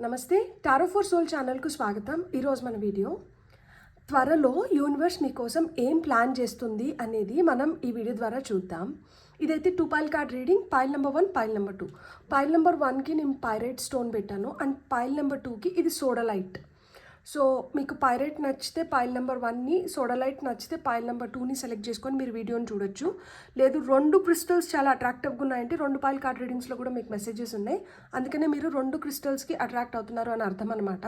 నమస్తే, tarot for soul ఛానల్కు స్వాగతం. ఈరోజు మన వీడియో త్వరలో యూనివర్స్ మీకోసం ఏం ప్లాన్ చేస్తుంది అనేది మనం ఈ వీడియో ద్వారా చూద్దాం. ఇదైతే 2 pile card reading. Pile number 1, pile number 2. Pile number 1కి నేను పైరేట్ స్టోన్ పెట్టాను అండ్ పైల్ నెంబర్ 2కి ఇది సోడలైట్. సో మీకు పైరేట్ నచ్చితే పైల్ నెంబర్ 1ని, సోడలైట్ నచ్చితే పైల్ నెంబర్ 2ని సెలెక్ట్ చేసుకొని మీరు వీడియోని చూడొచ్చు. లేదు 2 క్రిస్టల్స్ చాలా అట్రాక్టివ్గా ఉన్నాయంటే 2 పైల్ కార్డ్ రీడింగ్స్లో కూడా మీకు మెసేజెస్ ఉన్నాయి. అందుకనే మీరు 2 క్రిస్టల్స్కి అట్రాక్ట్ అవుతున్నారు అని అర్థం అనమాట.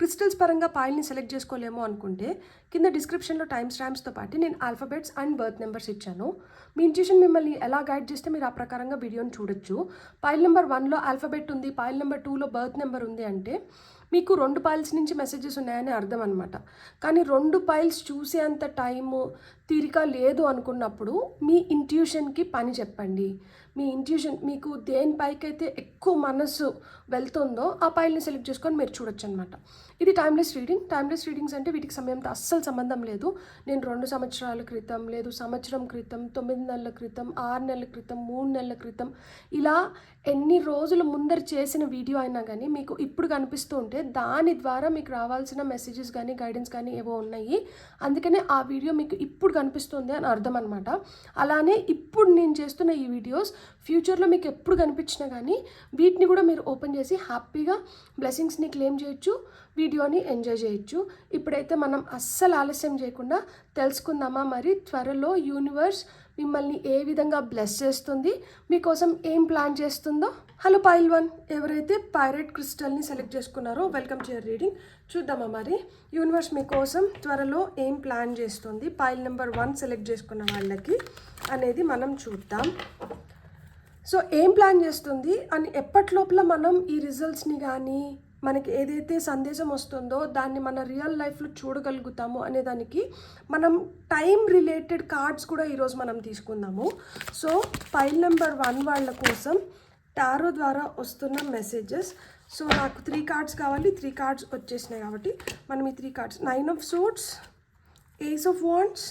క్రిస్టల్స్ పరంగా పైల్ని సెలెక్ట్ చేసుకోలేమో అనుకుంటే కింద డిస్క్రిప్షన్లో టైమ్ స్టాంప్స్తో పాటు నేను ఆల్ఫాబెట్స్ అండ్ బర్త్ నెంబర్స్ ఇచ్చాను. మీ ఇంట్యూషన్ మిమ్మల్ని ఎలా గైడ్ చేస్తే మీరు ఆ ప్రకారంగా వీడియోని చూడొచ్చు. పైల్ నెంబర్ 1లో ఆల్ఫాబెట్ ఉంది, పైల్ నెంబర్ 2లో బర్త్ నెంబర్ ఉంది అంటే మీకు 2 పైల్స్ నుంచి మెసేజెస్ ఉన్నాయని అర్థం అనమాట. కానీ 2 పైల్స్ చూసేంత టైము తీరిక లేదు అనుకున్నప్పుడు మీ ఇంట్యూషన్కి పని చెప్పండి. మీ ఇంట్యూషన్ మీకు దేనిపైకైతే ఎక్కువ మనసు వెళ్తుందో ఆ పైల్ని సెలెక్ట్ చేసుకొని మీరు చూడొచ్చు అనమాట. ఇది టైమ్లెస్ రీడింగ్. టైమ్లెస్ రీడింగ్స్ అంటే వీటికి సమయంతో అస్సలు సంబంధం లేదు. నేను 2 సంవత్సరాల క్రితం, లేదు సంవత్సరం క్రితం, 9 నెలల క్రితం, 6 నెలల క్రితం, 3 నెలల క్రితం, ఇలా ఎన్ని రోజుల ముందర చేసిన వీడియో అయినా కానీ మీకు ఇప్పుడు కనిపిస్తూ ఉంటే దాని ద్వారా మీకు రావాల్సిన మెసేజెస్ కానీ గైడెన్స్ కానీ ఏవో ఉన్నాయి. అందుకనే ఆ వీడియో మీకు ఇప్పుడు కనిపిస్తుంది అని అర్థం అనమాట. అలానే ఇప్పుడు నేను చేస్తున్న ఈ వీడియోస్ ఫ్యూచర్లో మీకు ఎప్పుడు కనిపించినా కానీ వీటిని కూడా మీరు ఓపెన్ చేసి హ్యాపీగా బ్లెస్సింగ్స్ని క్లెయిమ్ చేయొచ్చు, వీడియోని ఎంజాయ్ చేయొచ్చు. ఇప్పుడైతే మనం అస్సలు ఆలస్యం చేయకుండా తెలుసుకుందామా మరి త్వరలో యూనివర్స్ మిమ్మల్ని ఏ విధంగా బ్లెస్ చేస్తుంది, మీకోసం ఏం ప్లాన్ చేస్తుందో. హలో పైల్ 1, ఎవరైతే పైరేట్ క్రిస్టల్ని సెలెక్ట్ చేసుకున్నారో వెల్కమ్ టు యువర్ రీడింగ్. చూద్దామా మరి యూనివర్స్ మీకోసం త్వరలో ఏం ప్లాన్ చేస్తుంది పైల్ నెంబర్ 1 సెలెక్ట్ చేసుకున్న వాళ్ళకి అనేది మనం చూద్దాం. సో ఏం ప్లాన్ చేస్తుంది అని ఎప్పటిలోపల మనం ఈ రిజల్ట్స్ని కానీ మనకి ఏదైతే సందేశం వస్తుందో దాన్ని మన రియల్ లైఫ్లో చూడగలుగుతాము అనే దానికి మనం టైం రిలేటెడ్ కార్డ్స్ కూడా ఈరోజు మనం తీసుకుందాము. సో పైల్ నెంబర్ 1 వాళ్ళ కోసం టారో ద్వారా వస్తున్న మెసేజెస్. సో నాకు 3 కార్డ్స్ కావాలి, 3 కార్డ్స్ వచ్చేసినాయి కాబట్టి మనం ఈ 3 cards 9 of swords, ace of wands,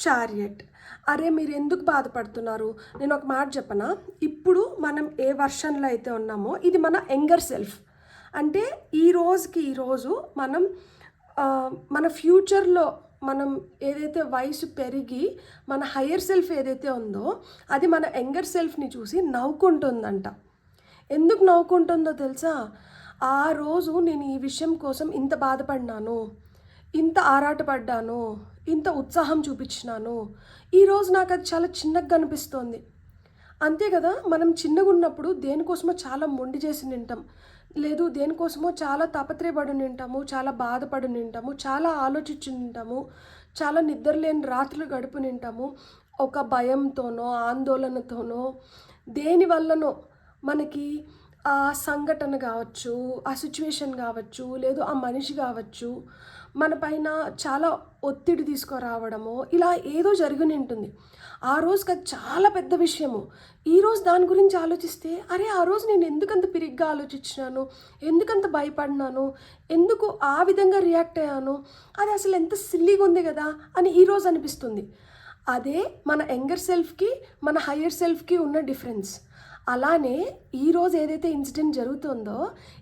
chariot. అరే మీరు ఎందుకు బాధపడుతున్నారు? నేను ఒక మాట చెప్పనా, ఇప్పుడు మనం ఏ వర్షన్లో అయితే ఉన్నామో ఇది మన యంగర్ సెల్ఫ్. అంటే ఈరోజు మనం మన ఫ్యూచర్లో మనం ఏదైతే వయసు పెరిగి మన హయ్యర్ సెల్ఫ్ ఏదైతే ఉందో అది మన యంగర్ సెల్ఫ్ని చూసి నవ్వుకుంటుందంట. ఎందుకు నవ్వుకుంటుందో తెలుసా? ఆ రోజు నేను ఈ విషయం కోసం ఇంత బాధపడినాను, ఇంత ఆరాటపడ్డాను, ఇంత ఉత్సాహం చూపించినాను, ఈరోజు నాకు అది చాలా చిన్నగా కనిపిస్తోంది. అంతే కదా, మనం చిన్నగా ఉన్నప్పుడు దేనికోసమో చాలా మొండి చేసి నింటాం, లేదు దేనికోసమో చాలా తాపత్రయపడి నింటాము, చాలా బాధపడి నింటాము, చాలా ఆలోచించి నింటాము, చాలా నిద్రలేని రాత్రులు గడుపు నింటాము. ఒక భయంతోనో ఆందోళనతోనో దేనివల్లనో మనకి ఆ సంఘటన కావచ్చు, ఆ సిచ్యువేషన్ కావచ్చు, లేదు ఆ మనిషి కావచ్చు, మన పైన చాలా ఒత్తిడి తీసుకురావడము, ఇలా ఏదో జరిగి ఉంటుంది. ఆ రోజుకి అది చాలా పెద్ద విషయము. ఈరోజు దాని గురించి ఆలోచిస్తే అరే ఆ రోజు నేను ఎందుకంత పిరిగ్గా ఆలోచించినాను, ఎందుకంత భయపడినాను, ఎందుకు ఆ విధంగా రియాక్ట్ అయ్యాను, అది అసలు ఎంత సిల్లీగా ఉంది కదా అని ఈరోజు అనిపిస్తుంది. అదే మన యంగర్ సెల్ఫ్కి మన హయ్యర్ సెల్ఫ్కి ఉన్న డిఫరెన్స్. అలానే ఈరోజు ఏదైతే ఇన్సిడెంట్ జరుగుతుందో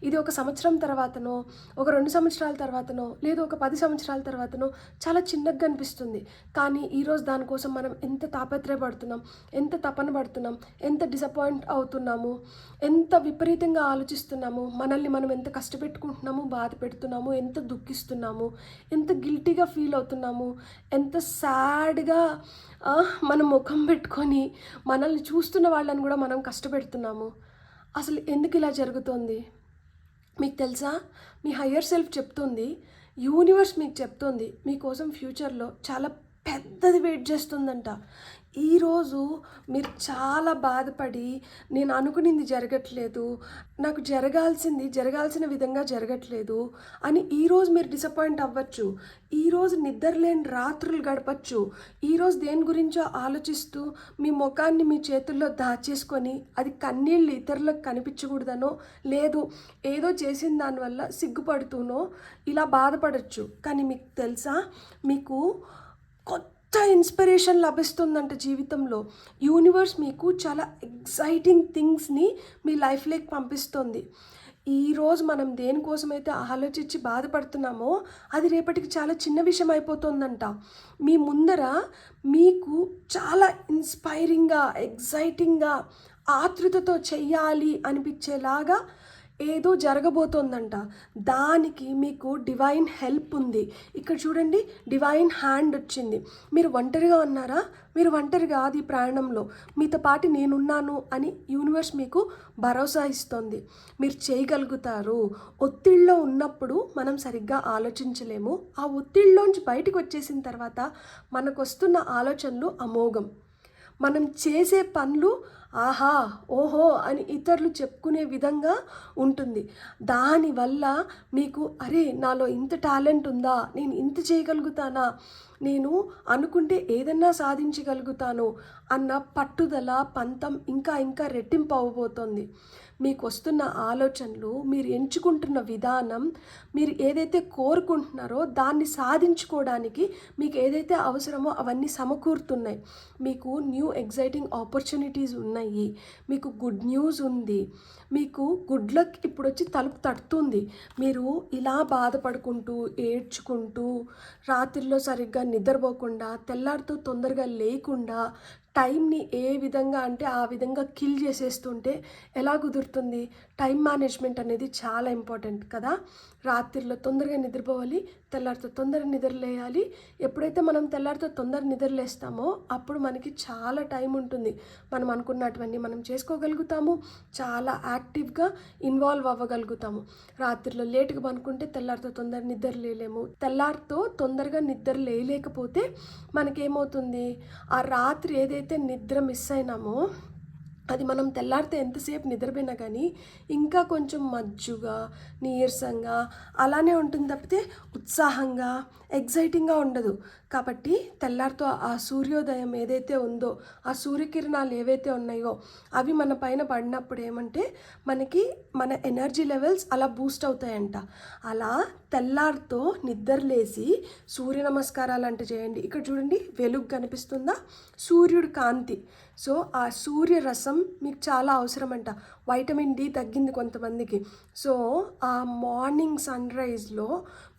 ఇది ఒక సంవత్సరం తర్వాతనో, ఒక 2 సంవత్సరాల తర్వాతనో, లేదు ఒక 10 సంవత్సరాల తర్వాతనో చాలా చిన్నగా అనిపిస్తుంది. కానీ ఈరోజు దానికోసం మనం ఎంత తాపత్రయపడుతున్నాం, ఎంత తపన పడుతున్నాం, ఎంత డిసప్పాయింట్ అవుతున్నాము, ఎంత విపరీతంగా ఆలోచిస్తున్నాము, మనల్ని మనం ఎంత కష్టపెట్టుకుంటున్నాము, బాధ పెడుతున్నాము, ఎంత దుఃఖిస్తున్నాము, ఎంత గిల్టీగా ఫీల్ అవుతున్నాము, ఎంత సాడ్గా మన ముఖం పెట్టుకొని మనల్ని చూస్తున్న వాళ్ళని కూడా మనం కష్టపెడుతున్నాము. అసలు ఎందుకు ఇలా జరుగుతుంది? మీకు తెలుసా, మీ హయ్యర్ సెల్ఫ్ చెప్తుంది, యూనివర్స్ మీకు చెప్తుంది మీకోసం ఫ్యూచర్లో చాలా పెద్దది వెయిట్ చేస్తుందంట. ఈరోజు మీరు చాలా బాధపడి నేను అనుకునింది జరగట్లేదు, నాకు జరగాల్సిన విధంగా జరగట్లేదు అని ఈరోజు మీరు డిసప్పాయింట్ అవ్వచ్చు. ఈరోజు నిద్రలేని రాత్రులు గడపచ్చు. ఈరోజు దేని గురించో ఆలోచిస్తూ మీ ముఖాన్ని మీ చేతుల్లో దాచేసుకొని అది కన్నీళ్ళు ఇతరులకు కనిపించకూడదనో, లేదు ఏదో చేసిన దానివల్ల సిగ్గుపడుతూనో ఇలా బాధపడచ్చు. కానీ మీకు తెలుసా, మీకు కొత్త ఇన్స్పిరేషన్ లభిస్తుందంట జీవితంలో. యూనివర్స్ మీకు చాలా ఎగ్జైటింగ్ థింగ్స్ని మీ లైఫ్లోకి పంపిస్తుంది. ఈరోజు మనం దేనికోసమైతే ఆలోచించి బాధపడుతున్నామో అది రేపటికి చాలా చిన్న విషయం అయిపోతుందంట. మీ ముందర మీకు చాలా ఇన్స్పైరింగ్గా, ఎగ్జైటింగ్గా, ఆతృతతో చెయ్యాలి అనిపించేలాగా ఏదో జరగబోతోందంట. దానికి మీకు డివైన్ హెల్ప్ ఉంది. ఇక్కడ చూడండి, డివైన్ హ్యాండ్ వచ్చింది. మీరు ఒంటరిగా ఉన్నారా? మీరు ఒంటరి కాదు ఈ ప్రయాణంలో, మీతో పాటు నేనున్నాను అని యూనివర్స్ మీకు భరోసా ఇస్తుంది. మీరు చేయగలుగుతారు. ఒత్తిడిలో ఉన్నప్పుడు మనం సరిగ్గా ఆలోచించలేము. ఆ ఒత్తిడిలోంచి బయటకు వచ్చేసిన తర్వాత మనకు వస్తున్న ఆలోచనలు అమోఘం. మనం చేసే పనులు ఆహా, ఓహో అని ఇతరులు చెప్పుకునే విధంగా ఉంటుంది. దానివల్ల మీకు అరే, నాలో ఇంత టాలెంట్ ఉందా, నేను ఇంత చేయగలుగుతానా, నేను అనుకుంటే ఏదన్నా సాధించగలుగుతాను అన్న పట్టుదల, పంతం ఇంకా ఇంకా రెట్టింపు అవ్వబోతోంది. మీకు వస్తున్న ఆలోచనలు, మీరు ఎంచుకుంటున్న విధానం, మీరు ఏదైతే కోరుకుంటున్నారో దాన్ని సాధించుకోవడానికి మీకు ఏదైతే అవసరమో అవన్నీ సమకూరుతున్నాయి. మీకు న్యూ ఎగ్జైటింగ్ ఆపర్చునిటీస్ ఉన్నాయి. మీకు గుడ్ న్యూస్ ఉంది. మీకు గుడ్ లక్ ఇప్పుడు వచ్చి తలుపు తడుతుంది. మీరు ఇలా బాధపడుకుంటూ, ఏడ్చుకుంటూ, రాత్రిలో సరిగ్గా నిద్రపోకుండా, తెల్లారితో తొందరగా లేకుండా, టైంని ఏ విధంగా అంటే ఆ విధంగా కిల్ చేసేస్తుంటే ఎలా కుదురుతుంది? టైం మేనేజ్మెంట్ అనేది చాలా ఇంపార్టెంట్ కదా. రాత్రిలో తొందరగా నిద్రపోవాలి, తెల్లారితో తొందరగా నిద్రలేయాలి. ఎప్పుడైతే మనం తెల్లారితో తొందరగా నిద్రలేస్తామో అప్పుడు మనకి చాలా టైం ఉంటుంది. మనం అనుకున్నటువన్నీ మనం చేసుకోగలుగుతాము. చాలా యాక్టివ్గా ఇన్వాల్వ్ అవ్వగలుగుతాము. రాత్రిలో లేటుగా పనుకుంటే తెల్లారితో తొందరగా నిద్ర లేలేము. తెల్లారితో తొందరగా నిద్ర లేకపోతే మనకేమవుతుంది? ఆ రాత్రి ఏదైతే నిద్ర మిస్ అయినామో అది మనం తెల్లారితే ఎంతసేపు నిద్రపోయినా కానీ ఇంకా కొంచెం మజ్జుగా, నీరసంగా అలానే ఉంటుంది తప్పితే ఉత్సాహంగా, ఎగ్జైటింగ్గా ఉండదు. కాబట్టి తెల్లారితో ఆ సూర్యోదయం ఏదైతే ఉందో, ఆ సూర్యకిరణాలు ఏవైతే ఉన్నాయో అవి మన పైన పడినప్పుడు ఏమంటే మనకి మన ఎనర్జీ లెవెల్స్ అలా బూస్ట్ అవుతాయంట. అలా తెల్లారితో నిద్రలేసి సూర్య నమస్కారాలు అంటే చేయండి. ఇక్కడ చూడండి, వెలుగు కనిపిస్తుందా? సూర్యుడి కాంతి. సో ఆ సూర్య రసం మీకు చాలా అవసరం అంట. వైటమిన్ డి తగ్గింది కొంతమందికి. సో ఆ మార్నింగ్ సన్ రైజ్లో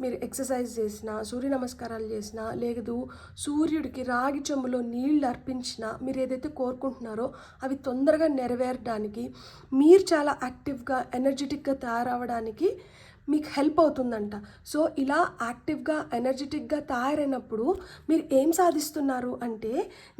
మీరు ఎక్సర్సైజ్ చేసినా, సూర్య నమస్కారాలు చేసినా, లేదు సూర్యుడికి రాగి చెంబులో నీళ్ళు అర్పించినా, మీరు ఏదైతే కోరుకుంటున్నారో అవి తొందరగా నెరవేరడానికి, మీరు చాలా యాక్టివ్గా, ఎనర్జెటిక్గా తయారవడానికి మీకు హెల్ప్ అవుతుందంట. సో ఇలా యాక్టివ్గా, ఎనర్జెటిక్గా తయారైనప్పుడు మీరు ఏం సాధిస్తున్నారు అంటే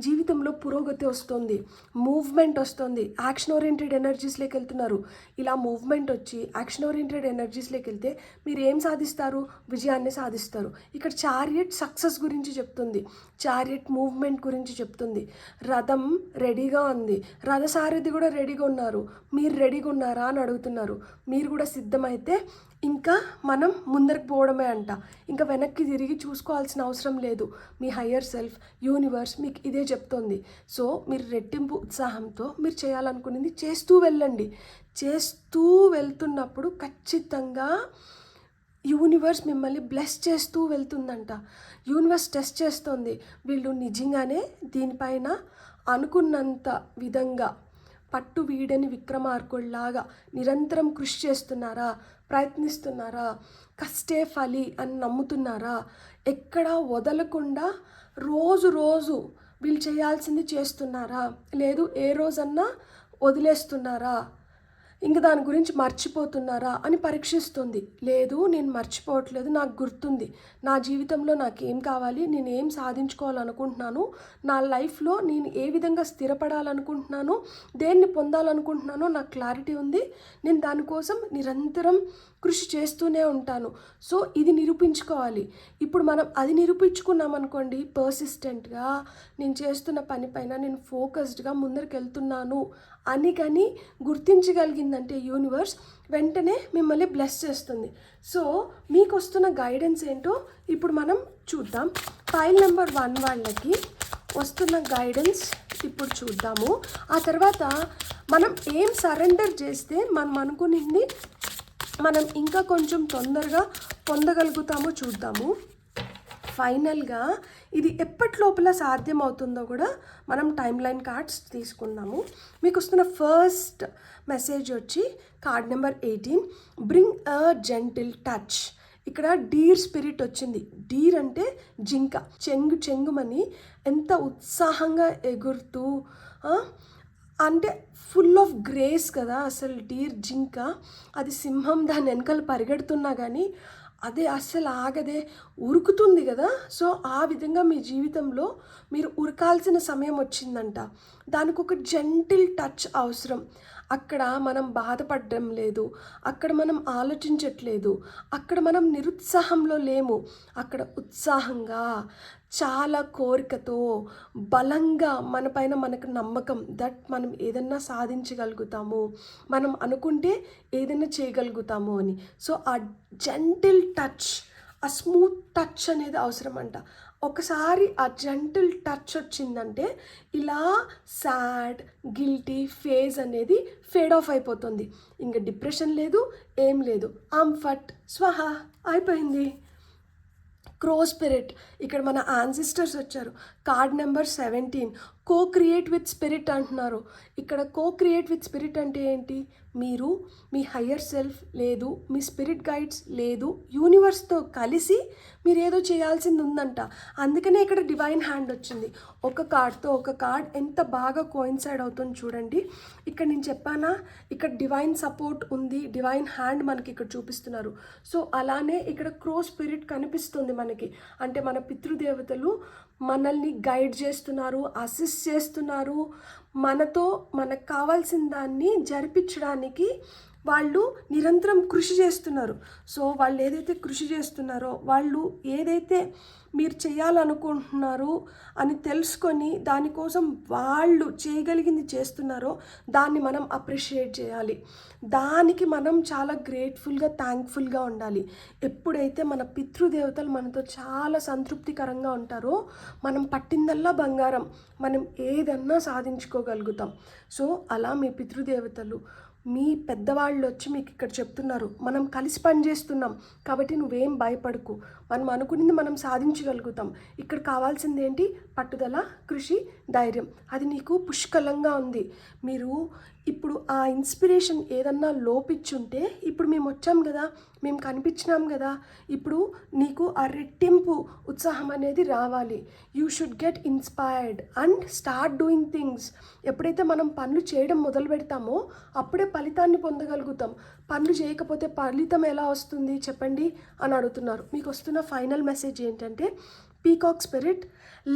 జీవితంలో పురోగతి వస్తుంది, మూవ్మెంట్ వస్తుంది, యాక్షన్ ఓరియంటెడ్ ఎనర్జీస్లోకి వెళ్తున్నారు. ఇలా మూవ్మెంట్ వచ్చి యాక్షన్ ఓరియంటెడ్ ఎనర్జీస్లోకి వెళ్తే మీరు ఏం సాధిస్తారు? విజయాన్ని సాధిస్తారు. ఇక్కడ చారియట్ సక్సెస్ గురించి చెప్తుంది, చారియట్ మూవ్మెంట్ గురించి చెప్తుంది. రథం రెడీగా ఉంది, రథసారథి కూడా రెడీగా ఉన్నారు. మీరు రెడీగా ఉన్నారా అని అడుగుతున్నారు. మీరు కూడా సిద్ధమైతే ఇంకా మనం ముందరికి పోవడమే అంట. ఇంకా వెనక్కి తిరిగి చూసుకోవాల్సిన అవసరం లేదు. మీ హయ్యర్ సెల్ఫ్, యూనివర్స్ మీకు ఇదే చెప్తోంది. సో మీరు రెట్టింపు ఉత్సాహంతో మీరు చేయాలనుకునేది చేస్తూ వెళ్ళండి. చేస్తూ వెళ్తున్నప్పుడు ఖచ్చితంగా యూనివర్స్ మిమ్మల్ని బ్లెస్ చేస్తూ వెళ్తుందంట. యూనివర్స్ టెస్ట్ చేస్తుంది, వీళ్ళు నిజంగానే దీనిపైన అనుకున్నంత విధంగా పట్టు వీడని విక్రమార్కుల్లాగా నిరంతరం కృషి చేస్తున్నారా, ప్రయత్నిస్తున్నారా, కష్టే ఫలి అని నమ్ముతున్నారా, ఎక్కడా వదలకుండా రోజు రోజు వీళ్ళు చేయాల్సింది చేస్తున్నారా, లేదు ఏ రోజన్నా వదిలేస్తున్నారా, ఇంక దాని గురించి మర్చిపోతున్నారా అని పరీక్షిస్తుంది. లేదు, నేను మర్చిపోవట్లేదు, నాకు గుర్తుంది, నా జీవితంలో నాకేం కావాలి, నేను ఏం సాధించుకోవాలనుకుంటున్నాను, నా లైఫ్లో నేను ఏ విధంగా స్థిరపడాలనుకుంటున్నాను, దేన్ని పొందాలనుకుంటున్నానో నాకు క్లారిటీ ఉంది, నేను దానికోసం నిరంతరం కృషి చేస్తూనే ఉంటాను. సో ఇది నిరూపించుకోవాలి. ఇప్పుడు మనం అది నిరూపించుకున్నాం అనుకోండి, పర్సిస్టెంట్గా నేను చేస్తున్న పని పైన నేను ఫోకస్డ్గా ముందరికి వెళ్తున్నాను అని కానీ గుర్తించగలిగిందంటే యూనివర్స్ వెంటనే మిమ్మల్ని బ్లెస్ చేస్తుంది. సో మీకు వస్తున్న గైడెన్స్ ఏంటో ఇప్పుడు మనం చూద్దాం. ఫైల్ నెంబర్ 1 వాళ్ళకి వస్తున్న గైడెన్స్ ఇప్పుడు చూద్దాము. ఆ తర్వాత మనం ఏం సరెండర్ చేస్తే మనం అనుకునింది మనం ఇంకా కొంచెం తొందరగా పొందగలుగుతామో చూద్దాము. ఫైనల్గా ఇది ఎప్పటి లోపల సాధ్యం అవుతుందో కూడా మనం టైమ్ లైన్ కార్డ్స్ తీసుకుందాము. మీకు వస్తున్న ఫస్ట్ మెసేజ్ వచ్చి card number 18, bring a gentle touch. ఇక్కడ డీర్ స్పిరిట్ వచ్చింది. డీర్ అంటే జింక, చెంగుమని ఎంత ఉత్సాహంగా ఎగురుతూ, అంటే ఫుల్ ఆఫ్ గ్రేస్ కదా అసలు డీర్ జింక. అది సింహం దాని వెనకాల పరిగెడుతున్నా కానీ అదే అస్సలు ఆగదే, ఉరుకుతుంది కదా. సో ఆ విధంగా మీ జీవితంలో మీరు ఉరకాల్సిన సమయం వచ్చిందంట. దానికి ఒక జెంటిల్ టచ్ అవసరం. అక్కడ మనం బాధపడడం లేదు, అక్కడ మనం ఆలోచించట్లేదు, అక్కడ మనం నిరుత్సాహంలో లేము. అక్కడ ఉత్సాహంగా, చాలా కోరికతో, బలంగా మన పైన మనకు నమ్మకం దట్ మనం ఏదన్నా సాధించగలుగుతాము, మనం అనుకుంటే ఏదైనా చేయగలుగుతాము అని. సో ఆ జెంటిల్ టచ్, ఆ స్మూత్ టచ్ అనేది అవసరం అంట. ఒకసారి ఆ జెంటిల్ టచ్ వచ్చిందంటే ఇలా సాడ్, గిల్టీ ఫేజ్ అనేది ఫేడ్ ఆఫ్ అయిపోతుంది. ఇంకా డిప్రెషన్ లేదు, ఏం లేదు. ఫట్ స్వహ అయిపోయింది. క్రో స్పిరిట్, ఇక్కడ మన యాన్సిస్టర్స్ వచ్చారు. Card number 17, co create with spirit అంటున్నారు. ఇక్కడ కో క్రియేట్ విత్ స్పిరిట్ అంటే ఏంటి? మీరు మీ హయ్యర్ సెల్ఫ్ లేదు, మీ స్పిరిట్ గైడ్స్ లేదు, యూనివర్స్తో కలిసి మీరు ఏదో చేయాల్సింది ఉందంట. అందుకనే ఇక్కడ డివైన్ హ్యాండ్ వచ్చింది. ఒక కార్డ్తో ఒక కార్డ్ ఎంత బాగా కోయిన్సైడ్ అవుతుంది చూడండి. ఇక్కడ నేను చెప్పానా, ఇక్కడ డివైన్ సపోర్ట్ ఉంది, డివైన్ హ్యాండ్ మనకి ఇక్కడ చూపిస్తున్నారు. సో అలానే ఇక్కడ క్రో స్పిరిట్ కనిపిస్తుంది మనకి. అంటే మన పితృదేవతలు మనల్ని గైడ్ చేస్తున్నారు, అసిస్ట్ చేస్తున్నారు, మనతో మనకు కావాల్సిన దాన్ని జరిపించడానికి వాళ్ళు నిరంతరం కృషి చేస్తున్నారు. సో వాళ్ళు ఏదైతే కృషి చేస్తున్నారో, వాళ్ళు ఏదైతే మీరు చేయాలనుకుంటున్నారు అని తెలుసుకొని దానికోసం వాళ్ళు చేయగలిగింది చేస్తున్నారో దాన్ని మనం అప్రిషియేట్ చేయాలి. దానికి మనం చాలా గ్రేట్ఫుల్గా, థ్యాంక్ఫుల్గా ఉండాలి. ఎప్పుడైతే మన పితృదేవతలు మనతో చాలా సంతృప్తికరంగా ఉంటారో మనం పట్టిందల్లా బంగారం, మనం ఏదన్నా సాధించుకోగలుగుతాం. సో అలా మీ పితృదేవతలు, మీ పెద్దవాళ్ళు వచ్చి మీకు ఇక్కడ చెప్తున్నారు, మనం కలిసి పనిచేస్తున్నాం కాబట్టి నువ్వేం భయపడకు, మనం అనుకున్నది మనం సాధించగలుగుతాం. ఇక్కడ కావాల్సింది ఏంటి? పట్టుదల, కృషి, ధైర్యం. అది నీకు పుష్కలంగా ఉంది. మీరు ఇప్పుడు ఆ ఇన్స్పిరేషన్ ఏదన్నా లోపించుంటే ఇప్పుడు మేము వచ్చాం కదా, మేము కనిపించినాం కదా, ఇప్పుడు నీకు ఆ రెట్టింపు ఉత్సాహం అనేది రావాలి. You should get inspired and start doing things. ఎప్పుడైతే మనం పనులు చేయడం మొదలు పెడతామో అప్పుడే ఫలితాన్ని పొందగలుగుతాం. పనులు చేయకపోతే ఫలితం ఎలా వస్తుంది చెప్పండి అని అడుగుతున్నారు. మీకు వస్తున్న ఫైనల్ మెసేజ్ ఏంటంటే, peacock spirit,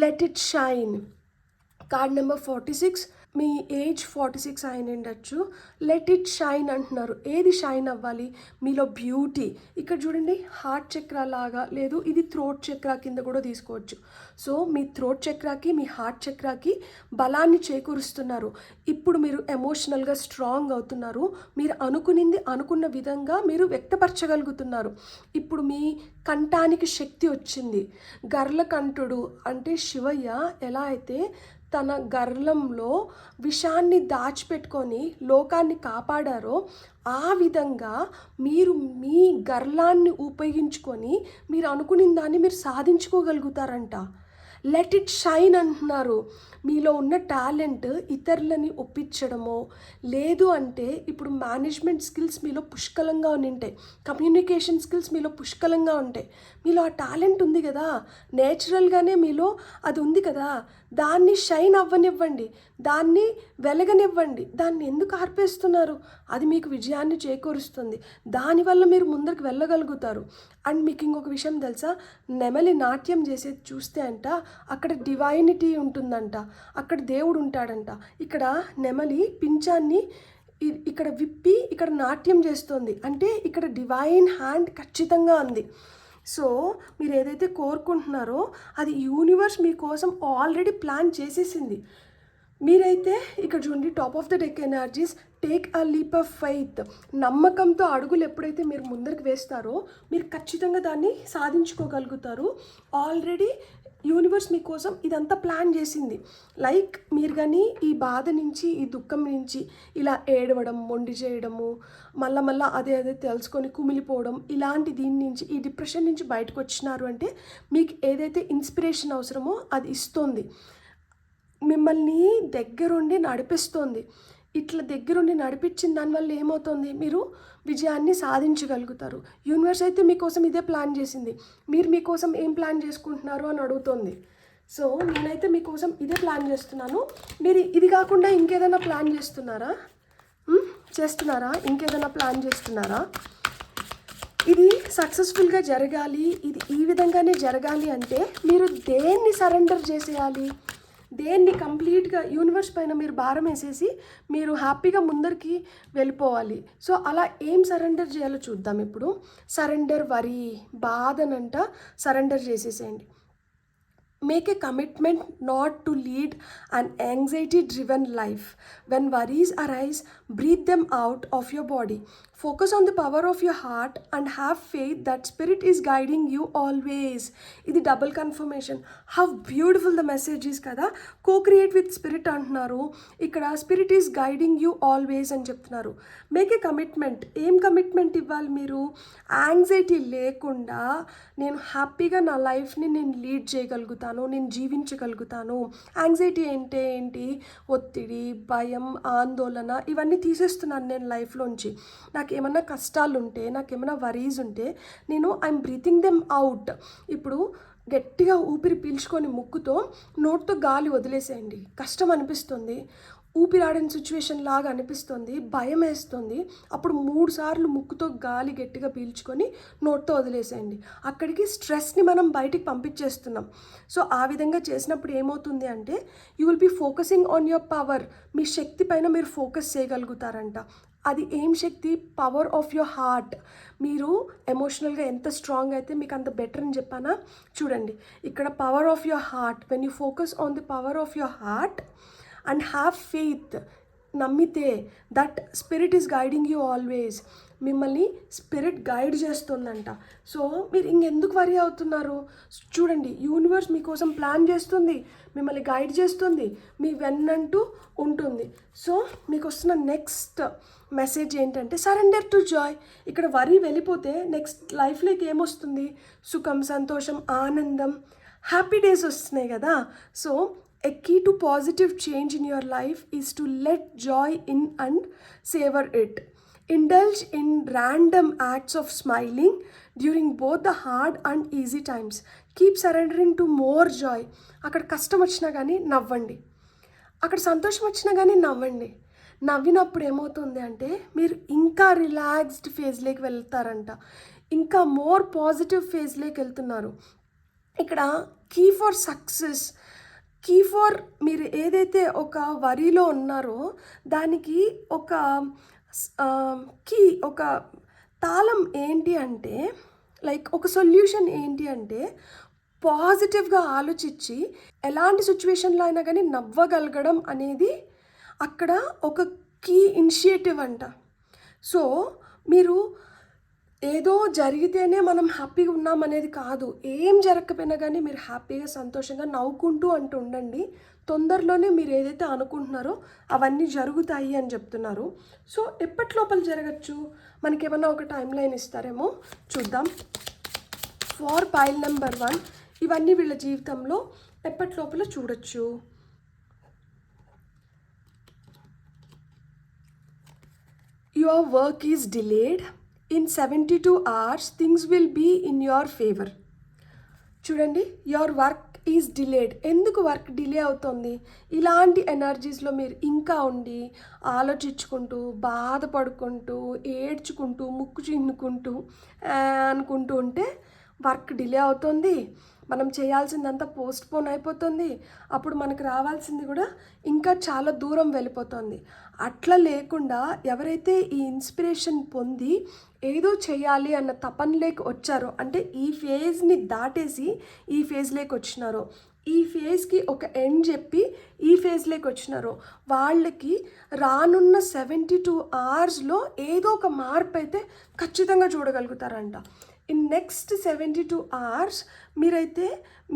let it shine. Card number 46, me age 46 అయిన ఉండొచ్చు. లెట్ ఇట్ షైన్ అంటున్నారు. ఏది షైన్ అవ్వాలి? మీలో బ్యూటీ. ఇక్కడ చూడండి, హార్ట్ చక్ర లాగా లేదు, ఇది థ్రోట్ చక్ర కింద కూడా తీసుకోవచ్చు. సో మీ థ్రోట్ చక్రాకి, మీ హార్ట్ చక్రాకి బలాన్ని చేకూరుస్తున్నారు. ఇప్పుడు మీరు ఎమోషనల్గా స్ట్రాంగ్ అవుతున్నారు. మీరు అనుకున్న విధంగా మీరు వ్యక్తపరచగలుగుతున్నారు. ఇప్పుడు మీ కంఠానికి శక్తి వచ్చింది. గర్లకంఠుడు అంటే శివయ్య ఎలా అయితే తన గర్లంలో విషాన్ని దాచిపెట్టుకొని లోకాన్ని కాపాడారో ఆ విధంగా మీరు మీ గర్లాన్ని ఉపయోగించుకొని మీరు అనుకున్న దాన్ని మీరు సాధించుకోగలుగుతారంట. లెట్ ఇట్ షైన్ అంటున్నారు. మీలో ఉన్న టాలెంట్ ఇతరులని ఒప్పించడమో, లేదు అంటే ఇప్పుడు మేనేజ్మెంట్ స్కిల్స్ మీలో పుష్కలంగా ఉంటాయి, కమ్యూనికేషన్ స్కిల్స్ మీలో పుష్కలంగా ఉంటాయి. మీలో ఆ టాలెంట్ ఉంది కదా, నేచురల్గానే మీలో అది ఉంది కదా, దాన్ని షైన్ అవ్వనివ్వండి, దాన్ని వెలగనివ్వండి. దాన్ని ఎందుకు ఆర్పేస్తున్నారు? అది మీకు విజయాన్ని చేకూరుస్తుంది. దానివల్ల మీరు ముందరికి వెళ్ళగలుగుతారు. అండ్ మీకు ఇంకొక విషయం తెలుసా, నెమలి నాట్యం చేసేది చూస్తే అంట అక్కడ డివైనిటీ ఉంటుందంట, అక్కడ దేవుడు ఉంటాడంట. ఇక్కడ నెమలి పింఛాన్ని ఇక్కడ విప్పి ఇక్కడ నాట్యం చేస్తుంది, అంటే ఇక్కడ డివైన్ హ్యాండ్ ఖచ్చితంగా ఉంది. సో మీరు ఏదైతే కోరుకుంటున్నారో అది యూనివర్స్ మీకోసం ఆల్రెడీ ప్లాన్ చేసేసింది. మీరైతే ఇక్కడ చూడండి, top of the deck energies, take a leap of faith. నమ్మకంతో అడుగులు ఎప్పుడైతే మీరు ముందరికి వేస్తారో మీరు ఖచ్చితంగా దాన్ని సాధించుకోగలుగుతారు. ఆల్రెడీ యూనివర్స్ మీకోసం ఇదంతా ప్లాన్ చేసింది. లైక్ మీరు కానీ ఈ బాధ నుంచి, ఈ దుఃఖం నుంచి ఇలా ఏడవడం, మొండి చేయడము, మళ్ళా అదే తెలుసుకొని కుమిలిపోవడం, ఇలాంటి దీని నుంచి, ఈ డిప్రెషన్ నుంచి బయటకు వచ్చినారు అంటే మీకు ఏదైతే ఇన్స్పిరేషన్ అవసరమో అది ఇస్తుంది, మిమ్మల్ని దగ్గరుండి నడిపిస్తుంది. ఇట్లా దగ్గరుండి నడిపించిన దానివల్ల ఏమవుతుంది, మీరు విజయాన్ని సాధించగలుగుతారు. యూనివర్స్ అయితే మీకోసం ఇదే ప్లాన్ చేసింది. మీరు మీకోసం ఏం ప్లాన్ చేసుకుంటున్నారు అని అడుగుతుంది. సో నేనైతే మీకోసం ఇదే ప్లాన్ చేస్తున్నాను. మీరు ఇది కాకుండా ఇంకేదైనా ప్లాన్ చేస్తున్నారా? ఇంకేదైనా ప్లాన్ చేస్తున్నారా? ఇది సక్సెస్ఫుల్గా జరగాలి, ఇది ఈ విధంగానే జరగాలి అంటే మీరు దేన్ని సరెండర్ చేసేయాలి, దేన్ని కంప్లీట్గా యూనివర్స్ పైన మీరు భారం వేసేసి మీరు హ్యాపీగా ముందరికి వెళ్ళిపోవాలి. సో అలా ఏం సరెండర్ చేయాలో చూద్దాం ఇప్పుడు. సరెండర్ వరీ, బాధనంట సరెండర్ చేసేసేయండి. Make a commitment not to lead an anxiety-driven life. When worries arise, breathe them out of your body. Focus on the power of your heart and have faith that spirit is guiding you always. ఇది double confirmation. How beautiful the message is కదా. co-create with spirit అంటున్నారు. ఇక్కడ spirit is guiding you always అని చెప్తున్నారు. Make a commitment. ఏం commitment ఇవ్వాలి మీరు? Anxiety లేకుండా నేను హ్యాపీగా నా లైఫ్ని నేను లీడ్ చేయగలుగుతాను, నేను జీవించగలుగుతాను. యాంగ్జైటీ అంటే ఏంటి? ఒత్తిడి, భయం, ఆందోళన ఇవన్నీ తీసేస్తున్నాను నేను లైఫ్లోంచి. నాకు ఏమన్నా కష్టాలు ఉంటే, నాకు ఏమైనా వరీస్ ఉంటే నేను ఐఎమ్ బ్రీతింగ్ దెమ్ అవుట్. ఇప్పుడు గట్టిగా ఊపిరి పీల్చుకొని ముక్కుతో నోట్తో గాలి వదిలేసేయండి. కష్టం అనిపిస్తుంది, ఊపిరాడని సిచ్యువేషన్ లాగా అనిపిస్తుంది, భయం వేస్తుంది. అప్పుడు 3 సార్లు ముక్కుతో గాలి గట్టిగా పీల్చుకొని నోట్తో వదిలేసేయండి. అక్కడికి స్ట్రెస్ని మనం బయటికి పంపించేస్తున్నాం. సో ఆ విధంగా చేసినప్పుడు ఏమవుతుంది అంటే you will be focusing on your power. మీ శక్తి పైన మీరు ఫోకస్ చేయగలుగుతారంట. అది ఏం శక్తి? Power of your heart. మీరు ఎమోషనల్గా ఎంత స్ట్రాంగ్ అయితే మీకు అంత బెటర్ అని చెప్పానా? చూడండి ఇక్కడ power of your heart. When you focus on the power of your heart and have faith, నమ్మితే that spirit is guiding you always. మిమ్మల్ని స్పిరిట్ గైడ్ చేస్తుందంట. సో మీరు ఇంకెందుకు వరీ అవుతున్నారు? చూడండి, యూనివర్స్ మీకోసం ప్లాన్ చేస్తుంది, మిమ్మల్ని గైడ్ చేస్తుంది, మీ వెన్నంటూ ఉంటుంది. సో మీకు వస్తున్న నెక్స్ట్ మెసేజ్ ఏంటంటే సరెండర్ టు జాయ్. ఇక్కడ వరీ వెళ్ళిపోతే నెక్స్ట్ లైఫ్లోకి ఏమొస్తుంది? సుఖం, సంతోషం, ఆనందం, హ్యాపీ డేస్ వస్తున్నాయి కదా. So a key to positive change in your life is to let joy in and savor it. Indulge in random acts of smiling during both the hard and easy times. Keep surrendering to more joy. అక్కడ కష్టం వచ్చినా కానీ నవ్వండి, అక్కడ సంతోషం వచ్చినా కానీ నవ్వండి. నవ్వినప్పుడు ఏమవుతుంది అంటే మీరు ఇంకా రిలాక్స్డ్ ఫేజ్లోకి వెళ్తారంట, ఇంకా మోర్ పాజిటివ్ ఫేజ్లోకి వెళ్తున్నారు. ఇక్కడ key for success, key for మీరు ఏదైతే ఒక వరిలో ఉన్నారో దానికి ఒక కీ, ఒక తాళం ఏంటి అంటే, లైక్ ఒక సొల్యూషన్ ఏంటి అంటే పాజిటివ్గా ఆలోచించి ఎలాంటి సిచ్యువేషన్లో అయినా కానీ నవ్వగలగడం అనేది అక్కడ ఒక కీ ఇనిషియేటివ్ అంట. సో మీరు ఏదో జరిగితేనే మనం హ్యాపీగా ఉన్నాం అనేది కాదు, ఏం జరగకపోయినా కానీ మీరు హ్యాపీగా సంతోషంగా నవ్వుకుంటూ అంటూ ఉండండి. తొందరలోనే మీరు ఏదైతే అనుకుంటున్నారో అవన్నీ జరుగుతాయి అని చెప్తున్నారు. సో ఎప్పటి లోపల జరగచ్చు? మనకేమన్నా ఒక టైం లైన్ ఇస్తారేమో చూద్దాం. ఫార్ పైల్ నెంబర్ 1 ఇవన్నీ వీళ్ళ జీవితంలో ఎప్పటి లోపల చూడొచ్చు. Your work is delayed. In 72 hours, things will be in your favor. చూడండి, your work is delayed. ఎందుకు వర్క్ డిలే అవుతుంది? ఇలాంటి ఎనర్జీస్లో మీరు ఇంకా ఉండి ఆలోచించుకుంటూ, బాధపడుకుంటూ, ఏడ్చుకుంటూ, ముక్కు చిన్నుకుంటూ అనుకుంటూ ఉంటే వర్క్ డిలే అవుతుంది. మనం చేయాల్సిందంతా పోస్ట్పోన్ అయిపోతుంది. అప్పుడు మనకు రావాల్సింది కూడా ఇంకా చాలా దూరం వెళ్ళిపోతుంది. అట్లా లేకుండా ఎవరైతే ఈ ఇన్స్పిరేషన్ పొంది ఏదో చేయాలి అన్న తపనలోకి వచ్చారో, అంటే ఈ ఫేజ్ని దాటేసి ఈ ఫేజ్లోకి వచ్చినారో, ఈ ఫేజ్కి ఒక ఎండ్ చెప్పి ఈ ఫేజ్లోకి వచ్చినారో, వాళ్ళకి రానున్న 72 అవర్స్లో ఏదో ఒక మార్పు అయితే ఖచ్చితంగా చూడగలుగుతారంట. ఇన్ నెక్స్ట్ 72 hours మీరైతే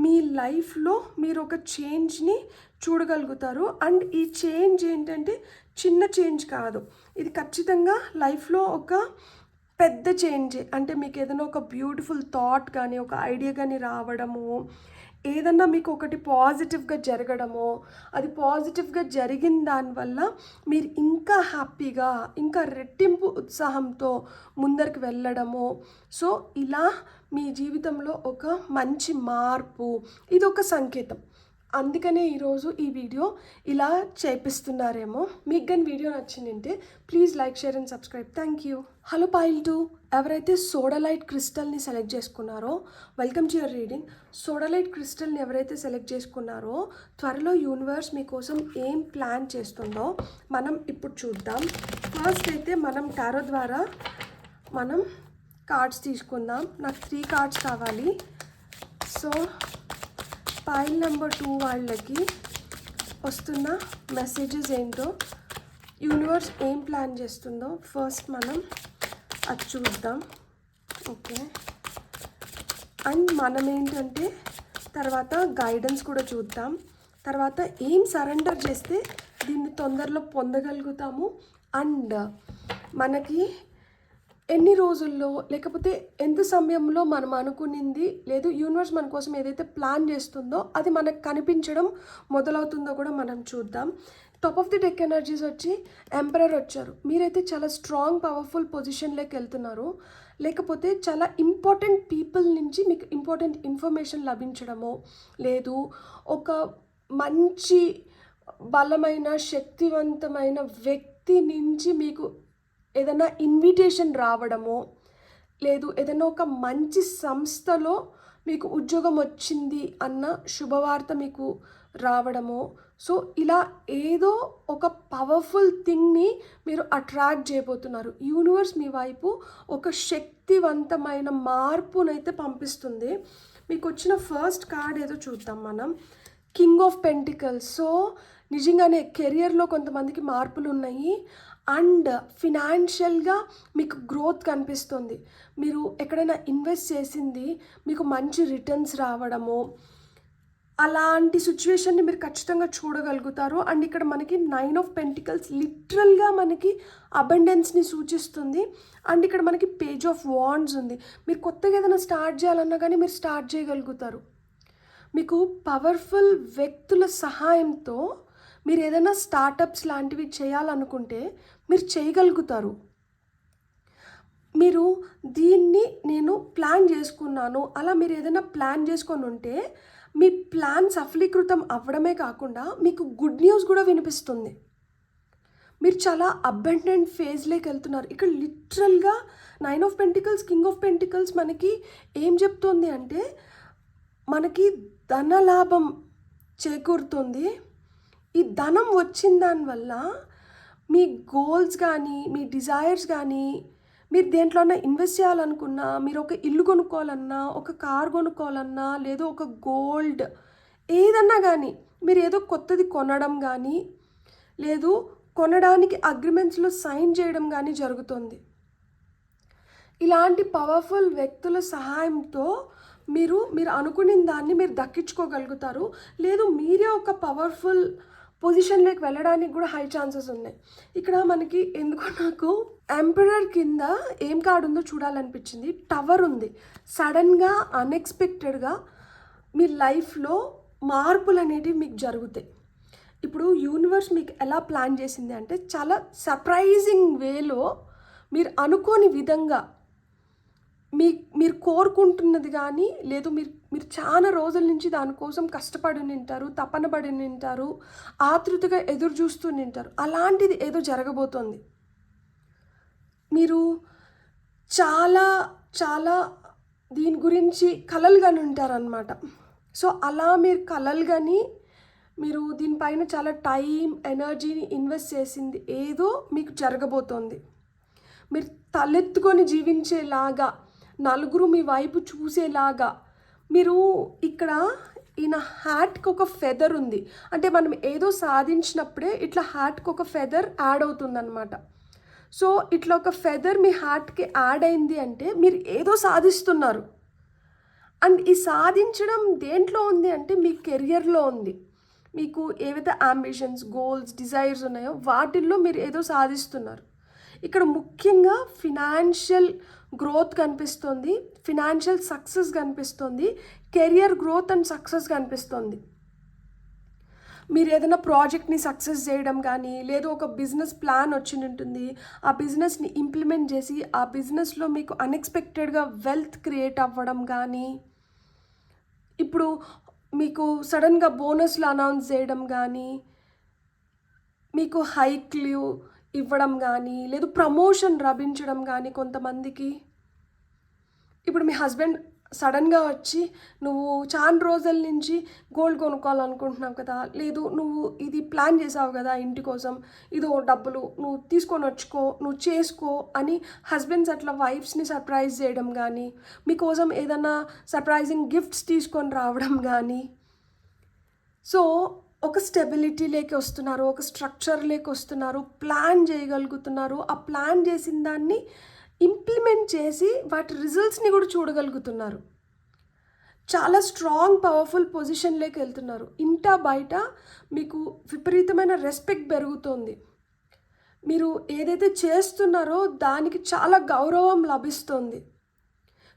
మీ లైఫ్లో మీరు ఒక చేంజ్ని చూడగలుగుతారు. అండ్ ఈ చేంజ్ ఏంటంటే చిన్న చేంజ్ కాదు, ఇది ఖచ్చితంగా లైఫ్లో ఒక పెద్ద చేంజ్. అంటే మీకు ఏదైనా ఒక బ్యూటిఫుల్ థాట్ కానీ ఒక ఐడియా కానీ రావడము, ఏదన్నా మీకు ఒకటి పాజిటివ్గా జరగడమో, అది పాజిటివ్గా జరిగిన దానివల్ల మీరు ఇంకా హ్యాపీగా ఇంకా రెట్టింపు ఉత్సాహంతో ముందరికి వెళ్ళడము. సో ఇలా మీ జీవితంలో ఒక మంచి మార్పు, ఇది ఒక సంకేతం. అందుకనే ఈరోజు ఈ వీడియో ఇలా చేపిస్తున్నారేమో. మీకు కానీ వీడియో నచ్చిందంటే please like, share and subscribe. Thank you. Hello foil 2, ఎవరైతే సోడాలైట్ క్రిస్టల్ని సెలెక్ట్ చేసుకున్నారో వెల్కమ్ టు యువర్ రీడింగ్. సోడాలైట్ క్రిస్టల్ని ఎవరైతే సెలెక్ట్ చేసుకున్నారో త్వరలో యూనివర్స్ మీకోసం ఏం ప్లాన్ చేస్తుందో మనం ఇప్పుడు చూద్దాం. ఫస్ట్ అయితే మనం టారో ద్వారా మనం కార్డ్స్ తీసుకుందాం. నాకు 3 కార్డ్స్ కావాలి. సో పాయిల్ నెంబర్ 2 వాళ్ళకి వస్తున్న మెసేజెస్ ఏంటో, యూనివర్స్ ఏం ప్లాన్ చేస్తుందో ఫస్ట్ మనం అది చూద్దాం. ఓకే, అండ్ మనం ఏంటంటే తర్వాత గైడెన్స్ కూడా చూద్దాం. తర్వాత ఏం సరెండర్ చేస్తే దీన్ని తొందరలో పొందగలుగుతాము, అండ్ మనకి ఎన్ని రోజుల్లో లేకపోతే ఎంత సమయంలో మనం అనుకునింది లేదు యూనివర్స్ మన కోసం ఏదైతే ప్లాన్ చేస్తుందో అది మనకు కనిపించడం మొదలవుతుందో కూడా మనం చూద్దాం. Top of the deck energies వచ్చి ఎంపరర్ వచ్చారు. మీరైతే చాలా స్ట్రాంగ్ పవర్ఫుల్ పొజిషన్లోకి వెళ్తున్నారు, లేకపోతే చాలా ఇంపార్టెంట్ పీపుల్ నుంచి మీకు ఇంపార్టెంట్ ఇన్ఫర్మేషన్ లభించడమో, లేదు ఒక మంచి బలమైన శక్తివంతమైన వ్యక్తి నుంచి మీకు ఏదైనా ఇన్విటేషన్ రావడమో, లేదు ఏదైనా ఒక మంచి సంస్థలో మీకు ఉద్యోగం వచ్చింది అన్న శుభవార్త మీకు రావడమో. సో ఇలా ఏదో ఒక పవర్ఫుల్ థింగ్ని మీరు అట్రాక్ట్ చేయబోతున్నారు. యూనివర్స్ మీ వైపు ఒక శక్తివంతమైన మార్పునైతే పంపిస్తుంది. మీకు వచ్చిన ఫస్ట్ కార్డ్ ఏదో చూద్దాం మనం. King of pentacles. సో నిజంగానే కెరియర్లో కొంతమందికి మార్పులు ఉన్నాయి, అండ్ ఫినాన్షియల్గా మీకు గ్రోత్ కనిపిస్తుంది. మీరు ఎక్కడైనా ఇన్వెస్ట్ చేసింది మీకు మంచి రిటర్న్స్ రావడము, అలాంటి సిచ్యువేషన్ని మీరు ఖచ్చితంగా చూడగలుగుతారు. అండ్ ఇక్కడ మనకి 9 ఆఫ్ పెంటికల్స్ లిటరల్గా మనకి అబండెన్స్ని సూచిస్తుంది. అండ్ ఇక్కడ మనకి పేజ్ ఆఫ్ వాండ్స్ ఉంది. మీరు కొత్తగా ఏదైనా స్టార్ట్ చేయాలన్నా కానీ మీరు స్టార్ట్ చేయగలుగుతారు. మీకు పవర్ఫుల్ వ్యక్తుల సహాయంతో మీరు ఏదైనా స్టార్టప్స్ లాంటివి చేయాలనుకుంటే మీరు చేయగలుగుతారు. మీరు దీన్ని నేను ప్లాన్ చేసుకున్నాను, అలా మీరు ఏదైనా ప్లాన్ చేసుకొని ఉంటే మీ ప్లాన్ సఫలీకృతం అవ్వడమే కాకుండా మీకు గుడ్ న్యూస్ కూడా వినిపిస్తుంది. మీరు చాలా అబండెంట్ ఫేజ్లోకి వెళ్తున్నారు. ఇక్కడ లిటరల్గా 9 of pentacles, king of pentacles మనకి ఏం చెప్తుంది అంటే మనకి ధనలాభం చేకూరుతుంది. ఈ ధనం వచ్చిన దానివల్ల మీ గోల్స్ కానీ మీ డిజైర్స్ కానీ మీరు దేంట్లోనే ఇన్వెస్ట్ చేయాలనుకున్నా, మీరు ఒక ఇల్లు కొనుక్కోవాలన్నా, ఒక కార్ కొనుక్కోవాలన్నా, లేదు ఒక గోల్డ్ ఏదన్నా కానీ మీరు ఏదో కొత్తది కొనడం కానీ, లేదు కొనడానికి అగ్రిమెంట్స్లో సైన్ చేయడం కానీ జరుగుతుంది. ఇలాంటి పవర్ఫుల్ వ్యక్తుల సహాయంతో మీరు అనుకున్న దాన్ని మీరు దక్కించుకోగలుగుతారు. లేదు మీరే ఒక పవర్ఫుల్ పొజిషన్లోకి వెళ్ళడానికి కూడా హై ఛాన్సెస్ ఉన్నాయి. ఇక్కడ మనకి ఎందుకో నాకు ఎంపరర్ కింద ఏం కార్డు ఉందో చూడాలనిపించింది. టవర్ ఉంది. సడన్గా అన్ఎక్స్పెక్టెడ్గా మీ లైఫ్లో మార్పులు అనేటివి మీకు జరుగుతాయి. ఇప్పుడు యూనివర్స్ మీకు ఎలా ప్లాన్ చేసింది అంటే చాలా సర్ప్రైజింగ్ వేలో మీరు అనుకోని విధంగా మీరు కోరుకుంటున్నది కానీ, లేదు మీరు చాలా రోజుల నుంచి దానికోసం కష్టపడి నింటారు, తపన పడి నింటారు, ఆతృతగా ఎదురు చూస్తూ నింటారు, అలాంటిది ఏదో జరగబోతోంది. మీరు చాలా చాలా దీని గురించి కలలుగాని ఉంటారనమాట. సో అలా మీరు కలలుగాని మీరు దీనిపైన చాలా టైం ఎనర్జీని ఇన్వెస్ట్ చేసింది ఏదో మీకు జరగబోతోంది. మీరు తలెత్తుకొని జీవించేలాగా, నలుగురు మీ వైపు చూసేలాగా. మీరు ఇక్కడ ఈయన హ్యాట్కి ఒక ఫెదర్ ఉంది, అంటే మనం ఏదో సాధించినప్పుడే ఇట్లా హ్యాట్కి ఒక ఫెదర్ యాడ్ అవుతుందన్నమాట. సో ఇట్లా ఒక ఫెదర్ మీ హార్ట్కి యాడ్ అయింది అంటే మీరు ఏదో సాధిస్తున్నారు. అండ్ ఈ సాధించడం దేంట్లో ఉంది అంటే మీ కెరియర్లో ఉంది. మీకు ఏవైతే అంబిషన్స్, గోల్స్, డిజైర్స్ ఉన్నాయో వాటిల్లో మీరు ఏదో సాధిస్తున్నారు. ఇక్కడ ముఖ్యంగా ఫినాన్షియల్ గ్రోత్ కనిపిస్తుంది, ఫినాన్షియల్ సక్సెస్ కనిపిస్తుంది, కెరియర్ గ్రోత్ అండ్ సక్సెస్ కనిపిస్తుంది. మీరు ఏదైనా ప్రాజెక్ట్ని సక్సెస్ చేయడం కానీ, లేదు ఒక బిజినెస్ ప్లాన్ వచ్చి ఉంటుంది, ఆ బిజినెస్ని ఇంప్లిమెంట్ చేసి ఆ బిజినెస్లో మీకు అన్ఎక్స్పెక్టెడ్గా వెల్త్ క్రియేట్ అవ్వడం కానీ, ఇప్పుడు మీకు సడన్గా బోనస్లు అనౌన్స్ చేయడం కానీ, మీకు హైక్లు ఇవ్వడం కానీ, లేదు ప్రమోషన్ లభించడం కానీ కొంతమందికి. ఇప్పుడు మీ హస్బెండ్ సడన్గా వచ్చి నువ్వు చాలా రోజుల నుంచి గోల్డ్ కొనుక్కోవాలనుకుంటున్నావు కదా, లేదు నువ్వు ఇది ప్లాన్ చేసావు కదా ఇంటి కోసం, ఇదో డబ్బులు నువ్వు తీసుకొని వచ్చుకో, నువ్వు చేసుకో అని హస్బెండ్స్ అట్లా వైఫ్స్ని సర్ప్రైజ్ చేయడం కానీ, మీకోసం ఏదైనా సర్ప్రైజింగ్ గిఫ్ట్స్ తీసుకొని రావడం కానీ. సో ఒక స్టెబిలిటీలోకి వస్తున్నారు, ఒక స్ట్రక్చర్లోకి వస్తున్నారు, ప్లాన్ చేయగలుగుతున్నారు. ఆ ప్లాన్ చేసిన దాన్ని ఇంప్లిమెంట్ చేసి వాటి రిజల్ట్స్ని కూడా చూడగలుగుతున్నారు. చాలా స్ట్రాంగ్ పవర్ఫుల్ పొజిషన్లోకి వెళ్తున్నారు. ఇంటా బయట మీకు విపరీతమైన రెస్పెక్ట్ పెరుగుతుంది. మీరు ఏదైతే చేస్తున్నారో దానికి చాలా గౌరవం లభిస్తుంది.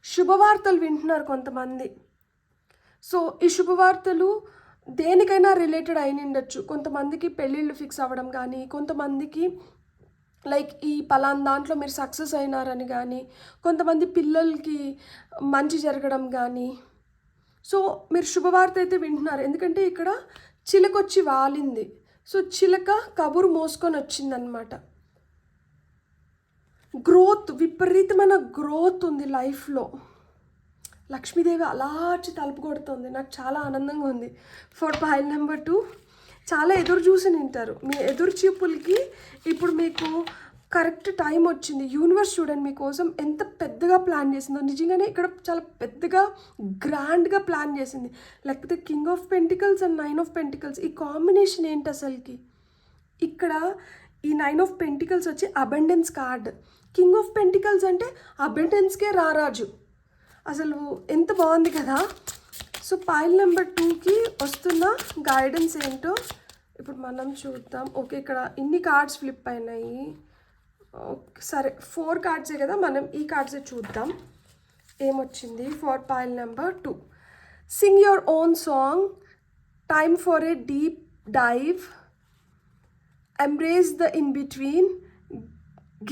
శుభవార్తలు వింటున్నారు కొంతమంది. సో ఈ శుభవార్తలు దేనికైనా రిలేటెడ్ అయిన ఉండొచ్చు. కొంతమందికి పెళ్ళిళ్ళు ఫిక్స్ అవ్వడం కానీ, కొంతమందికి లైక్ ఈ పలానా దాంట్లో మీరు సక్సెస్ అయినారని కానీ, కొంతమంది పిల్లలకి మంచి జరగడం కానీ. సో మీరు శుభవార్త అయితే వింటున్నారు, ఎందుకంటే ఇక్కడ చిలక వచ్చి వాలింది. సో చిలక కబురు మోసుకొని వచ్చిందనమాట. గ్రోత్, విపరీతమైన గ్రోత్ ఉంది లైఫ్లో. లక్ష్మీదేవి అలా వచ్చి తలుపు కొడుతుంది. నాకు చాలా ఆనందంగా ఉంది. ఫర్ పైల్ నెంబర్ 2 చాలా ఎదురు చూసి నింటారు. మీ ఎదురు చూపులకి ఇప్పుడు మీకు కరెక్ట్ టైం వచ్చింది. యూనివర్స్ చూడండి మీకోసం ఎంత పెద్దగా ప్లాన్ చేసిందో. నిజంగానే ఇక్కడ చాలా పెద్దగా గ్రాండ్గా ప్లాన్ చేసింది. లేకపోతే king of pentacles and 9 of pentacles, ఈ కాంబినేషన్ ఏంటి అసలుకి? ఇక్కడ ఈ 9 ఆఫ్ పెంటికల్స్ వచ్చి abundance card. King of pentacles అంటే అబండెన్స్కే రారాజు. అసలు ఎంత బాగుంది కదా. సో పైల్ నెంబర్ 2కి వస్తున్న గైడెన్స్ ఏంటో ఇప్పుడు మనం చూద్దాం. ఓకే, ఇక్కడ ఇన్ని కార్డ్స్ ఫ్లిప్ అయినాయి. సరే 4 కార్డ్సే కదా, మనం ఈ కార్డ్సే చూద్దాం ఏమొచ్చింది. For pile number 2, sing your own song, time for a deep dive, embrace the in between,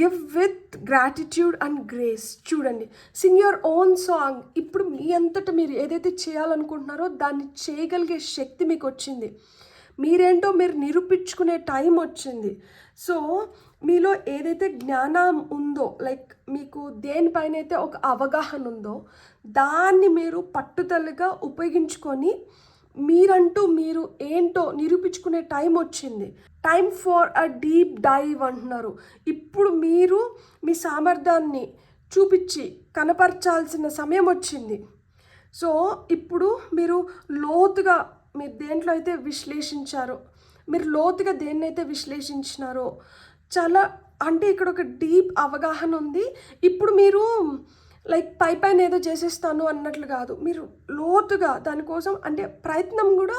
give with gratitude and grace. చూడండి, సింగ్ యువర్ ఓన్ సాంగ్. ఇప్పుడు మీ అంతటా మీరు ఏదైతే చేయాలనుకుంటున్నారో దాన్ని చేయగలిగే శక్తి మీకు వచ్చింది. మీరేంటో మీరు నిరూపించుకునే టైం వచ్చింది. సో మీలో ఏదైతే జ్ఞానం ఉందో, లైక్ మీకు దేనిపైన అయితే ఒక అవగాహన ఉందో దాన్ని మీరు పట్టుదలగా ఉపయోగించుకొని మీరంటూ మీరు ఏంటో నిరూపించుకునే టైం వచ్చింది. Time for a deep dive అంటున్నారు. ఇప్పుడు మీరు మీ సామర్థ్యాన్ని చూపించి కనపరచాల్సిన సమయం వచ్చింది. సో ఇప్పుడు మీరు లోతుగా మీరు దేంట్లో అయితే విశ్లేషించారో, మీరు లోతుగా దేన్నైతే విశ్లేషించినారో చాలా, అంటే ఇక్కడ ఒక డీప్ అవగాహన ఉంది. ఇప్పుడు మీరు లైక్ పైన ఏదో చేసేస్తాను అన్నట్లు కాదు, మీరు లోతుగా దానికోసం అంటే ప్రయత్నం కూడా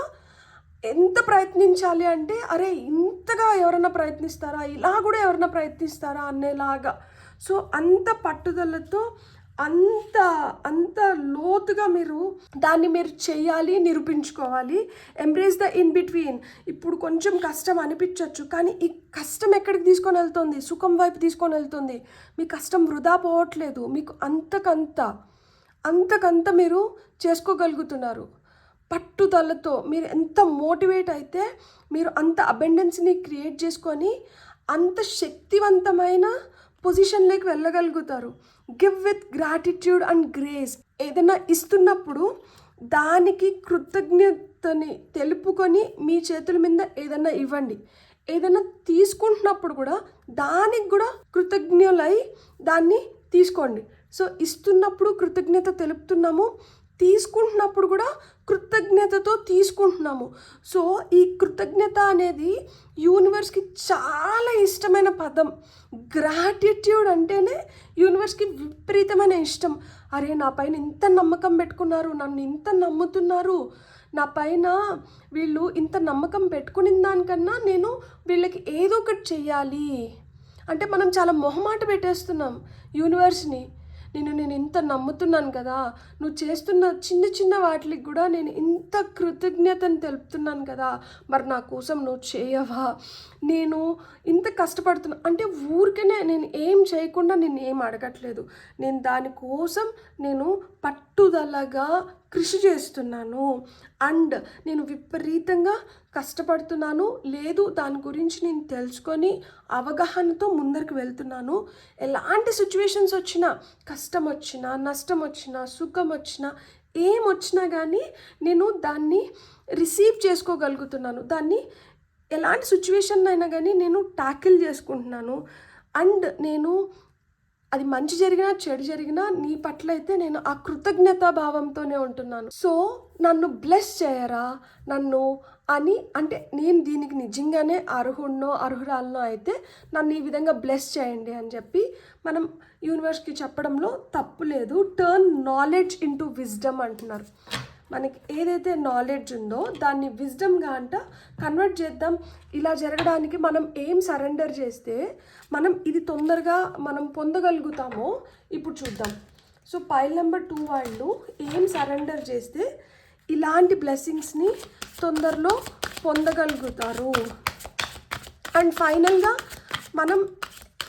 ఎంత ప్రయత్నించాలి అంటే, అరే ఇంతగా ఎవరైనా ప్రయత్నిస్తారా, ఇలా కూడా ఎవరైనా ప్రయత్నిస్తారా అనేలాగా. సో అంత పట్టుదలతో అంత లోతుగా మీరు దాన్ని మీరు చేయాలి, నిరూపించుకోవాలి. Embrace the in between. ఇప్పుడు కొంచెం కష్టం అనిపించవచ్చు, కానీ ఈ కష్టం ఎక్కడికి తీసుకొని వెళ్తుంది? సుఖం వైపు తీసుకొని వెళ్తుంది. మీ కష్టం వృధా పోవట్లేదు. మీకు అంతకంత మీరు చేసుకోగలుగుతున్నారు. పట్టుదలతో మీరు ఎంత మోటివేట్ అయితే మీరు అంత అబెండెన్స్ని క్రియేట్ చేసుకొని అంత శక్తివంతమైన పొజిషన్లోకి వెళ్ళగలుగుతారు. Give with gratitude and grace. ఏదైనా ఇస్తున్నప్పుడు దానికి కృతజ్ఞతని తెలుపుకొని మీ చేతుల మీద ఏదైనా ఇవ్వండి. ఏదైనా తీసుకుంటున్నప్పుడు కూడా దానికి కూడా కృతజ్ఞులై దాన్ని తీసుకోండి. సో ఇస్తున్నప్పుడు కృతజ్ఞత తెలుపుతున్నాము, తీసుకుంటున్నప్పుడు కూడా కృతజ్ఞతతో తీసుకుంటున్నాము. సో ఈ కృతజ్ఞత అనేది యూనివర్స్కి చాలా ఇష్టమైన పదం. గ్రాటిట్యూడ్ అంటేనే యూనివర్స్కి విపరీతమైన ఇష్టం. అరే నా పైన ఇంత నమ్మకం పెట్టుకున్నారు, నన్ను ఇంత నమ్ముతున్నారు, నా పైన వీళ్ళు ఇంత నమ్మకం పెట్టుకున్న దానికన్నా నేను వీళ్ళకి ఏదో ఒకటి చెయ్యాలి అంటే మనం చాలా మొహమాట పెట్టేస్తున్నాం యూనివర్స్ని. నేను ఇంత నమ్ముతున్నాను కదా, నువ్వు చేస్తున్న చిన్న చిన్న వాటికి కూడా నేను ఇంత కృతజ్ఞతను తెలుపుతున్నాను కదా, మరి నా కోసం నువ్వు చేయవా, నేను ఇంత కష్టపడుతున్నా అంటే ఊరికనే నేను ఏం చేయకుండా నేను ఏం అడగట్లేదు, నేను దానికోసం నేను పట్టుదలగా కృషి చేస్తున్నాను అండ్ నేను విపరీతంగా కష్టపడుతున్నాను, లేదు దాని గురించి నేను తెలుసుకొని అవగాహనతో ముందరికి వెళ్తున్నాను. ఎలాంటి సిచ్యువేషన్స్ వచ్చినా, కష్టం వచ్చినా, నష్టం వచ్చినా, సుఖం వచ్చినా, ఏమొచ్చినా కానీ నేను దాన్ని రిసీవ్ చేసుకోగలుగుతున్నాను. దాన్ని ఎలాంటి సిచ్యువేషన్ అయినా కానీ నేను ట్యాకిల్ చేసుకుంటున్నాను అండ్ నేను అది మంచి జరిగినా చెడు జరిగినా నీ పట్ల అయితే నేను ఆ కృతజ్ఞతా భావంతోనే ఉంటున్నాను. సో నన్ను బ్లెస్ చేయరా నన్ను అని అంటే నేను దీనికి నిజంగానే అర్హురాలనో అయితే నన్ను ఈ విధంగా బ్లెస్ చేయండి అని చెప్పి మనం యూనివర్స్కి చెప్పడంలో తప్పు లేదు. టర్న్ నాలెడ్జ్ ఇంటూ విజ్డమ్ అంటున్నారు. మనకి ఏదైతే నాలెడ్జ్ ఉందో దాన్ని విజ్డమ్గా కన్వర్ట్ చేద్దాం. ఇలా జరగడానికి మనం ఏం సరెండర్ చేస్తే మనం ఇది తొందరగా మనం పొందగలుగుతామో ఇప్పుడు చూద్దాం. సో పైల్ నెంబర్ 2 వాళ్ళు ఏం సరెండర్ చేస్తే ఇలాంటి బ్లెస్సింగ్స్ని తొందరలో పొందగలుగుతారు అండ్ ఫైనల్గా మనం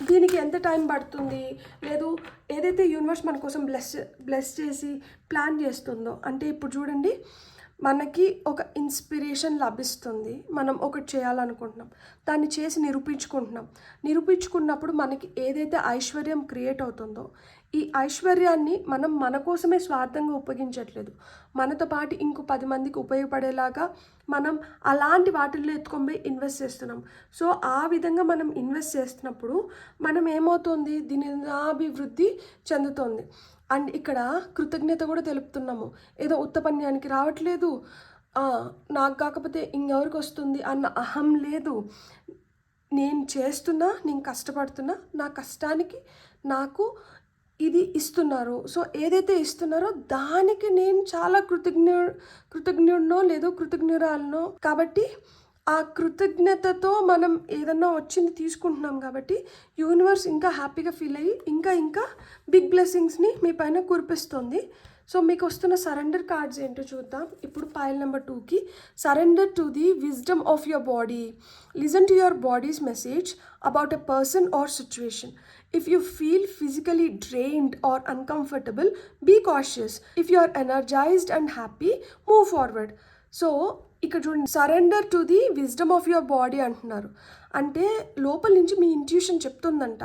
దీనికి ఎంత టైం పడుతుంది, లేదు ఏదైతే యూనివర్స్ మన కోసం బ్లెస్ చేసి ప్లాన్ చేస్తుందో అంటే ఇప్పుడు చూడండి, మనకి ఒక ఇన్స్పిరేషన్ లభిస్తుంది, మనం ఒకటి చేయాలనుకుంటున్నాం, దాన్ని చేసి నిరూపించుకున్నప్పుడు మనకి ఏదైతే ఐశ్వర్యం క్రియేట్ అవుతుందో ఈ ఐశ్వర్యాన్ని మనం మన కోసమే స్వార్థంగా ఉపయోగించట్లేదు, మనతో పాటు ఇంకో 10 మందికి ఉపయోగపడేలాగా మనం అలాంటి వాటిల్లో ఎత్తుకొని ఇన్వెస్ట్ చేస్తున్నాం. సో ఆ విధంగా మనం ఇన్వెస్ట్ చేస్తున్నప్పుడు మనం ఏమవుతుంది, దీని అభివృద్ధి చెందుతుంది అండ్ ఇక్కడ కృతజ్ఞత కూడా తెలుపుతున్నాము. ఏదో ఉత్తపన్యానికి రావట్లేదు, నాకు కాకపోతే ఇంకెవరికి వస్తుంది అన్న అహం లేదు. నేను చేస్తున్నా, నేను కష్టపడుతున్నా, నా కష్టానికి నాకు ఇది ఇస్తున్నారు. సో ఏదైతే ఇస్తున్నారో దానికి నేను చాలా కృతజ్ఞుడినో లేదో కృతజ్ఞురాలనో. కాబట్టి ఆ కృతజ్ఞతతో మనం ఏదన్నా వచ్చింది తీసుకుంటున్నాం కాబట్టి యూనివర్స్ ఇంకా హ్యాపీగా ఫీల్ అయ్యి ఇంకా బిగ్ బ్లెస్సింగ్స్ని మీ పైన కురిపిస్తుంది. సో మీకు వస్తున్న సరెండర్ కార్డ్స్ ఏంటో చూద్దాం. ఇప్పుడు పైల్ నెంబర్ 2కి surrender to the wisdom of your body. Listen to your bodies message about a person are situation. If you feel physically drained or uncomfortable, be cautious. If you are energized and happy, move forward. So ఇక్కడ చూడండి, surrender to the wisdom of your body అంటున్నారు. అంటే లోపల నుంచి మీ intuition చెప్తుందంట,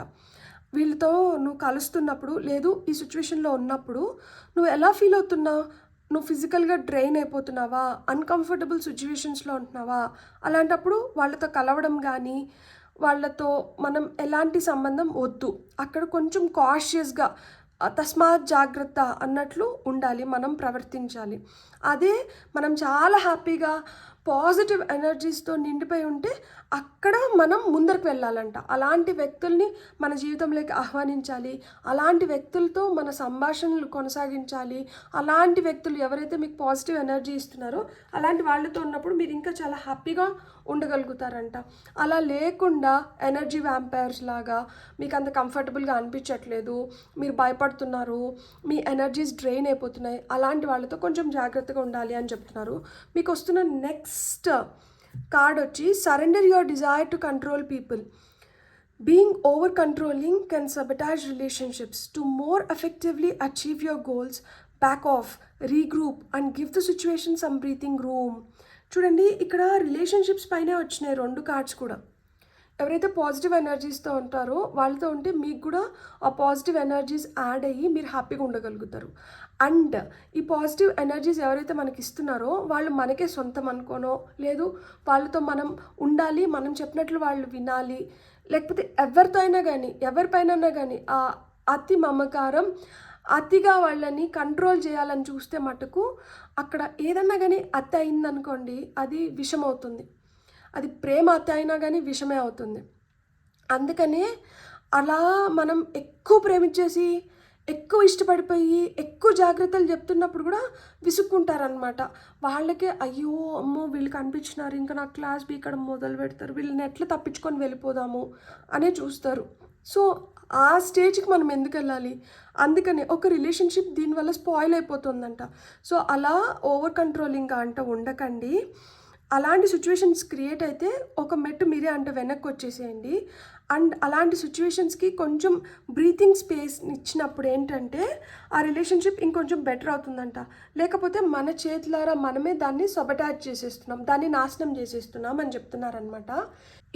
వీళ్ళతో నువ్వు కలుస్తున్నప్పుడు లేదు ఈ సిచ్యువేషన్లో ఉన్నప్పుడు నువ్వు ఎలా ఫీల్ అవుతున్నావు, నువ్వు ఫిజికల్గా డ్రైన్ అయిపోతున్నావా, అన్కంఫర్టబుల్ సిచ్యువేషన్స్లో ఉంటున్నావా, అలాంటప్పుడు వాళ్ళతో కలవడం కానీ వాళ్ళతో మనం ఎలాంటి సంబంధం వద్దు, అక్కడ కొంచెం కాషియస్గా తస్మాత్ జాగ్రత్త అన్నట్లు ఉండాలి, మనం ప్రవర్తించాలి. అదే మనం చాలా హ్యాపీగా పాజిటివ్ ఎనర్జీస్తో నిండిపోయి ఉంటే అక్కడ మనం ముందరకు వెళ్ళాలంట. అలాంటి వ్యక్తుల్ని మన జీవితంలోకి ఆహ్వానించాలి, అలాంటి వ్యక్తులతో మన సంభాషణలు కొనసాగించాలి. అలాంటి వ్యక్తులు ఎవరైతే మీకు పాజిటివ్ ఎనర్జీ ఇస్తున్నారో అలాంటి వాళ్ళతో ఉన్నప్పుడు మీరు ఇంకా చాలా హ్యాపీగా ఉండగలుగుతారంట. అలా లేకుండా ఎనర్జీ వ్యాంపైర్స్ లాగా మీకు అంత కంఫర్టబుల్గా అనిపించట్లేదు, మీరు భయపడుతున్నారు, మీ ఎనర్జీస్ డ్రైన్ అయిపోతున్నాయి, అలాంటి వాళ్ళతో కొంచెం జాగ్రత్తగా ఉండాలి అని చెప్తున్నారు. మీకు వస్తున్న నెక్స్ట్ కార్డ్ వచ్చి surrender your desire to control people. Being over controlling can sabotage relationships. To more effectively achieve your goals, back off, regroup and give the situation some breathing room. చూడండి, ఇక్కడ రిలేషన్షిప్స్ పైనే వచ్చినాయి 2 cards కూడా. ఎవరైతే positive ఎనర్జీస్తో ఉంటారో వాళ్ళతో ఉంటే మీకు కూడా ఆ పాజిటివ్ ఎనర్జీస్ యాడ్ అయ్యి మీరు హ్యాపీగా ఉండగలుగుతారు. అండ్ ఈ పాజిటివ్ ఎనర్జీస్ ఎవరైతే మనకి ఇస్తున్నారో వాళ్ళు మనకే సొంతం అనుకోనో, లేదు వాళ్ళతో మనం ఉండాలి, మనం చెప్పినట్లు వాళ్ళు వినాలి, లేకపోతే ఎవరితో అయినా కానీ ఎవరిపైన కానీ ఆ అతి మమకారం, అతిగా వాళ్ళని కంట్రోల్ చేయాలని చూస్తే మటుకు అక్కడ ఏదన్నా కానీ అతి అయిందనుకోండి, అది విషం అవుతుంది. అది ప్రేమ అతి అయినా కానీ విషమే అవుతుంది. అందుకనే అలా మనం ఎక్కువ ప్రేమించేసి, ఎక్కువ ఇష్టపడిపోయి, ఎక్కువ జాగ్రత్తలు చెప్తున్నప్పుడు కూడా విసుక్కుంటారనమాట. వాళ్ళకే అయ్యో అమ్మో వీళ్ళు కనిపించినారు, ఇంకా నాకు క్లాస్ బీకడం మొదలు పెడతారు, వీళ్ళని ఎట్లా తప్పించుకొని వెళ్ళిపోదాము అనే చూస్తారు. సో ఆ స్టేజ్కి మనం ఎందుకు వెళ్ళాలి? అందుకనే ఒక రిలేషన్షిప్ దీనివల్ల స్పాయిల్ అయిపోతుందంట. సో అలా ఓవర్ కంట్రోలింగ్గా అంట ఉండకండి. అలాంటి సిచ్యువేషన్స్ క్రియేట్ అయితే ఒక మెట్టు మీరే అంటే వెనక్కి వచ్చేసేయండి. అండ్ అలాంటి సిచ్యువేషన్స్కి కొంచెం బ్రీతింగ్ స్పేస్ ఇచ్చినప్పుడు ఏంటంటే ఆ రిలేషన్షిప్ ఇంకొంచెం బెటర్ అవుతుందంట. లేకపోతే మన చేతులారా మనమే దాన్ని సబటాజ్ చేసేస్తున్నాం, దాన్ని నాశనం చేసేస్తున్నాం అని చెప్తున్నారనమాట.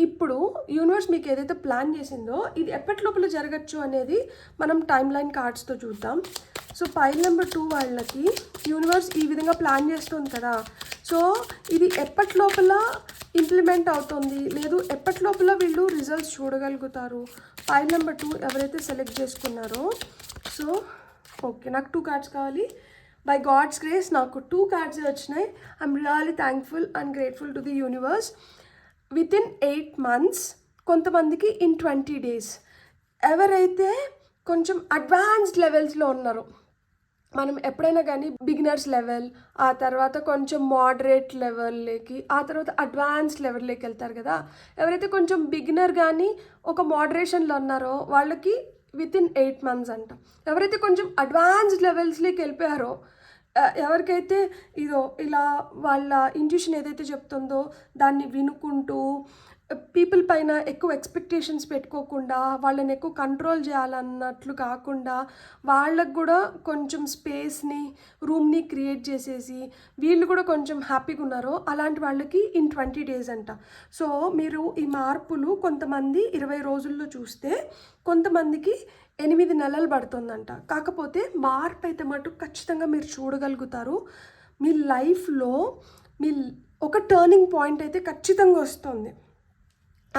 ఇప్పుడు యూనివర్స్ మీకు ఏదైతే ప్లాన్ చేసిందో ఇది ఎప్పటి లోపల జరగచ్చు అనేది మనం టైమ్ లైన్ కార్డ్స్తో చూద్దాం. సో పైల్ నెంబర్ 2 వాళ్ళకి యూనివర్స్ ఈ విధంగా ప్లాన్ చేస్తుంది కదా. సో ఇది ఎప్పటి లోపల ఇంప్లిమెంట్ అవుతుంది, లేదు ఎప్పటి లోపల వీళ్ళు రిజల్ట్స్ చూడగలుగుతారు? పైల్ నెంబర్ 2 ఎవరైతే సెలెక్ట్ చేసుకున్నారో, సో ఓకే నాకు 2 కార్డ్స్ కావాలి. బై గాడ్స్ గ్రేస్ నాకు 2 కార్డ్స్ వచ్చినాయి. I'm really thankful and grateful to the universe. Within 8 months, కొంతమందికి ఇన్ 20 days. ఎవరైతే కొంచెం అడ్వాన్స్డ్ లెవెల్స్లో ఉన్నారో, మనం ఎప్పుడైనా కానీ బిగినర్స్ లెవెల్, ఆ తర్వాత కొంచెం మోడరేట్ లెవెల్లోకి, ఆ తర్వాత అడ్వాన్స్డ్ లెవెల్లోకి వెళ్తారు కదా. ఎవరైతే కొంచెం బిగినర్ కానీ ఒక మోడరేషన్లో ఉన్నారో వాళ్ళకి వితిన్ 8 months అంట. ఎవరైతే కొంచెం అడ్వాన్స్డ్ లెవెల్స్లోకి వెళ్ళిపోయారో, ఎవరికైతే ఇదో ఇలా వాళ్ళ ఇంట్యూషన్ ఏదైతే చెప్తుందో దాన్ని వినుకుంటూ, పీపుల్ పైన ఎక్కువ ఎక్స్పెక్టేషన్స్ పెట్టుకోకుండా, వాళ్ళని ఎక్కువ కంట్రోల్ చేయాలన్నట్లు కాకుండా, వాళ్ళకు కూడా కొంచెం స్పేస్ని, రూమ్ని క్రియేట్ చేసేసి వీళ్ళు కూడా కొంచెం హ్యాపీగా ఉన్నారో అలాంటి వాళ్ళకి ఇన్ 20 days అంట. సో మీరు ఈ మార్పులు కొంతమంది 20 రోజుల్లో చూస్తే, కొంతమందికి 8 నెలలు పడుతుందంట. కాకపోతే మార్పు అయితే మటు ఖచ్చితంగా మీరు చూడగలుగుతారు. మీ లైఫ్లో మీ ఒక టర్నింగ్ పాయింట్ అయితే ఖచ్చితంగా వస్తుంది.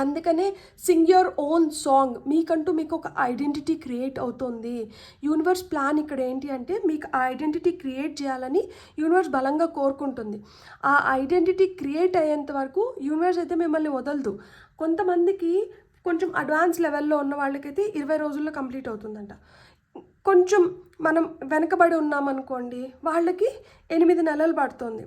అందుకనే సింగ్ యువర్ ఓన్ సాంగ్. మీకంటూ మీకు ఒక ఐడెంటిటీ క్రియేట్ అవుతుంది. యూనివర్స్ ప్లాన్ ఇక్కడ ఏంటి అంటే మీకు ఆ ఐడెంటిటీ క్రియేట్ చేయాలని యూనివర్స్ బలంగా కోరుకుంటుంది. ఆ ఐడెంటిటీ క్రియేట్ అయ్యేంత వరకు యూనివర్స్ అయితే మిమ్మల్ని వదలదు. కొంతమందికి కొంచెం అడ్వాన్స్ లెవెల్లో ఉన్న వాళ్ళకైతే 20 రోజుల్లో కంప్లీట్ అవుతుందంట. కొంచెం మనం వెనకబడి ఉన్నామనుకోండి, వాళ్ళకి 8 నెలలు పడుతుంది.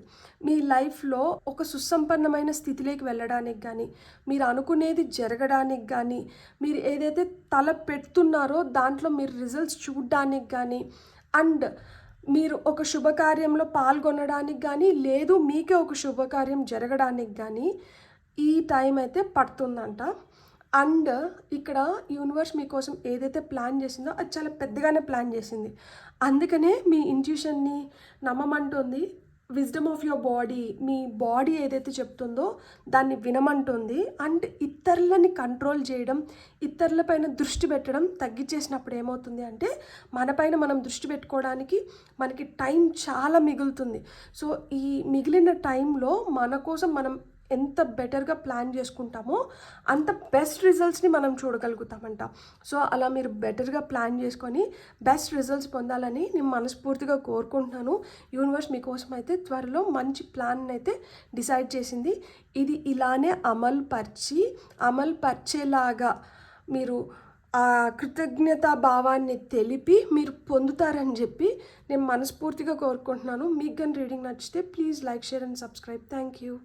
మీ లైఫ్లో ఒక సుసంపన్నమైన స్థితిలోకి వెళ్ళడానికి కానీ, మీరు అనుకునేది జరగడానికి కానీ, మీరు ఏదైతే తల పెడుతున్నారో దాంట్లో మీరు రిజల్ట్స్ చూడడానికి కానీ, అండ్ మీరు ఒక శుభకార్యంలో పాల్గొనడానికి కానీ, లేదు మీకే ఒక శుభకార్యం జరగడానికి కానీ ఈ టైం అయితే పడుతుందంట. అండ్ ఇక్కడ యూనివర్స్ మీకోసం ఏదైతే ప్లాన్ చేసిందో అది చాలా పెద్దగానే ప్లాన్ చేసింది. అందుకనే మీ ఇంట్యూషన్ని నమ్మమంటుంది. విజ్డమ్ ఆఫ్ యువర్ బాడీ, మీ బాడీ ఏదైతే చెప్తుందో దాన్ని వినమంటుంది. అండ్ ఇతరులని కంట్రోల్ చేయడం, ఇతరులపైన దృష్టి పెట్టడం తగ్గించేసినప్పుడు ఏమవుతుంది అంటే మనపైన మనం దృష్టి పెట్టుకోవడానికి మనకి టైం చాలా మిగులుతుంది. సో ఈ మిగిలిన టైంలో మన కోసం మనం ఎంత బెటర్గా ప్లాన్ చేసుకుంటామో అంత బెస్ట్ రిజల్ట్స్ని మనం చూడగలుగుతామంట. సో అలా మీరు బెటర్గా ప్లాన్ చేసుకొని బెస్ట్ రిజల్ట్స్ పొందాలని నేను మనస్ఫూర్తిగా కోరుకుంటున్నాను. యూనివర్స్ మీకోసం అయితే త్వరలో మంచి ప్లాన్ అయితే డిసైడ్ చేసింది. ఇది ఇలానే అమలు పరిచేలాగా మీరు ఆ కృతజ్ఞతా భావాన్ని తెలిపి మీరు పొందుతారని చెప్పి నేను మనస్ఫూర్తిగా కోరుకుంటున్నాను. మీకు కానీ రీడింగ్ నచ్చితే please like, share and subscribe. Thank you.